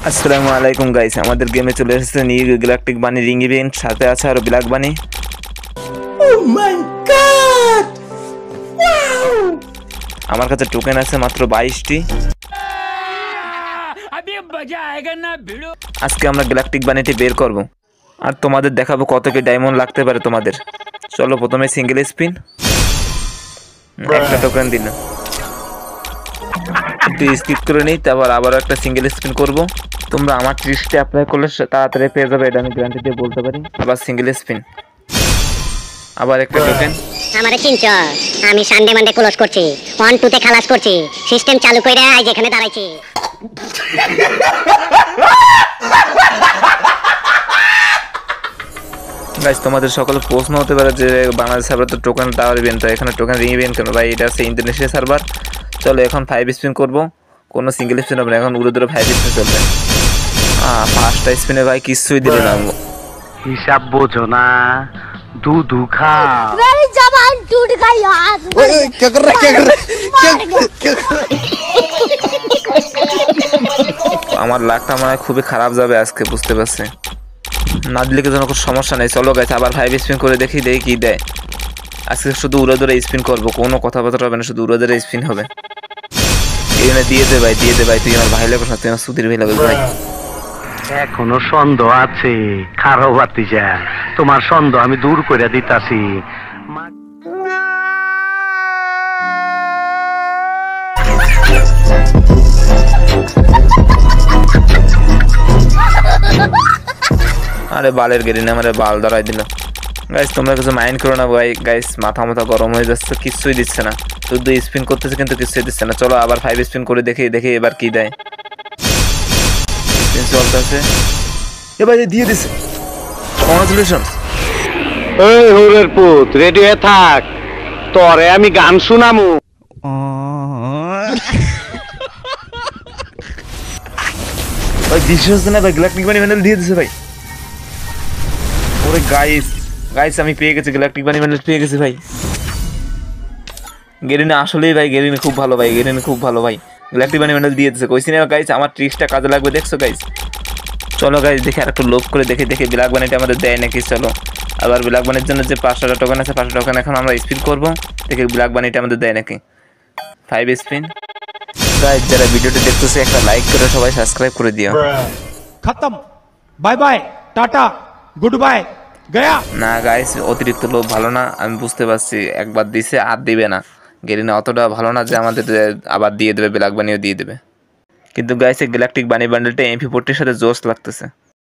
আসসালামু আলাইকুম গাইস, আমাদের গেমে চলে এসেছে নিউ গ্যালাকটিক বানি রিং ইভেন্ট, সাথে আছে আর ব্ল্যাক বানি। ও মাই গড, ওয়াও! আমার কাছে টোকেন আছে মাত্র 22টি। আজকে আমরা গ্যালাকটিক বানিটি বের করব আর তোমাদের দেখাবো কত কি ডায়মন্ড লাগতে পারে তোমাদের। চলো প্রথমে সিঙ্গেল স্পিন, একটা টোকেন দিন, একটু স্কিপ করে নিই, তারপর আবার একটা সিঙ্গেল স্পিন করব। তোমরা আমার ট্রিক্সটা অ্যাপ্লাই করলে তাড়াতাড়ি পেয়ে যাবে, এটা আমি গ্যারান্টি দিয়ে বলতে পারি। আবার সিঙ্গেল স্পিন, আবার একটা টোকেন। আমারে চিনছ? আমি সানডে মানডে ক্লোজ করছি, 1 2 তে খালাস করছি, সিস্টেম চালু কইরা আজ এখানে দাঁড়াইছি। গাইস, তোমাদের সকল প্রশ্ন হতে পারে যে বাংলাদেশ সার্ভার তো টোকেন টাওয়ার ইভেন্ট, তো এখানে টোকেন রিং ইভেন্ট কেন ভাই? এটা হচ্ছে ইন্দোনেশিয়া সার্ভার। চলো এখন 5 স্পিন করব, কোনো সিঙ্গেল স্পিন হবে না, এখন উড়ে ধরে 5 স্পিন চলবে। ফার্স্ট স্পিনে ভাই কিছুই দিল না। হিসাব বোঝো না, दूध खा। मेरी जबान टूट गई यार। ओए क्या कर रहा है, क्या कर रहा है, আমার লাকটা মনে হয় খুবই খারাপ যাবে আজকে, বুঝতে পারছি। না দিলে কোনো কোনো সমস্যা নেই। চলো গাইস, আবার 5 স্পিন করে দেখি কি দেয়। আজকে শুধু উড়ে ধরে স্পিন করবো, কোনো কথাবার্তা হবে না, শুধু উড়ে ধরে স্পিন হবে। এখানে দিয়ে দে ভাই, দিয়ে দে ভাই, তুই আমার ভাই লাগবে না, তুই আমার সুধীর ভাই লাগবে ভাই। এখনো সন্দেহ আছে, খারো বাতিজা, তোমার সন্দেহ আমি দূর করে দিতাছি। আরে বালের গেরিনে আমার বাল ধরাই দিল। গাইস তোমরা কিছু মাইন্ড করো না ভাই। গাইস মাথা গরম হয়ে যাচ্ছে, কিছুই দিচ্ছে না, শুধু স্পিন করতেছে কিন্তু কিছুই দিচ্ছে না। চলো আবার 5 স্পিন করে দেখি এবার কি দেয়। স্পিন চলতেছে, এবার দিয়ে দিছে। কংগ্রাচুলেশন। এই হোরের পুত, রেডি হয়ে থাক, তোরে আমি গান শুনামু। ভাই বিশ্বাস হচ্ছে না ভাই, গ্যালাকটিক বানি মেডেল দিয়ে দিছে ভাই। ওরে গাইস আমি পেয়ে গেছি, গ্যালাকটিক বানি মেডেল পেয়ে গেছি ভাই। গেরিনে আসলেই ভাই, গেরিনে খুব ভালো ভাই, গেরিনে খুব ভালো ভাই। গ্যালাকটিক বানি মেডেল দিয়ে দিচ্ছে, কইছি না গাইস আমার ট্রিক্সটা কাজে লাগবে, দেখছো গাইস। চলো গাইস দেখি আর একটু লোভ করে দেখি ব্ল্যাক বানিটা আমাদের দেয় নাকি। চলো আবার ব্ল্যাক বানির জন্য যে 5টা টোকেন আছে, 5টা টোকেন এখন আমরা স্পিন করবো, দেখি ব্ল্যাক বানিটা আমাদের দেয় নাকি। 5 স্পিন। গাইস যারা ভিডিওটি দেখতেছে একটা লাইক করে সবাই সাবস্ক্রাইব করে দিও। खत्म, bye bye, tata, good bye, गया। না গাইস অতিরিক্ত লোভ ভালো না, আমি বুঝতে পারছি। একবার দিছে আর দিবে না, গেরিনা অতটা ভালো না যে আমাদের আবার দিয়ে দেবে, ব্ল্যাক বানিও দিয়ে দেবে। কিন্তু গাইস এই গ্যালাকটিক বানি বান্ডেলটা MP40 এর সাথে জোস লাগতেছে।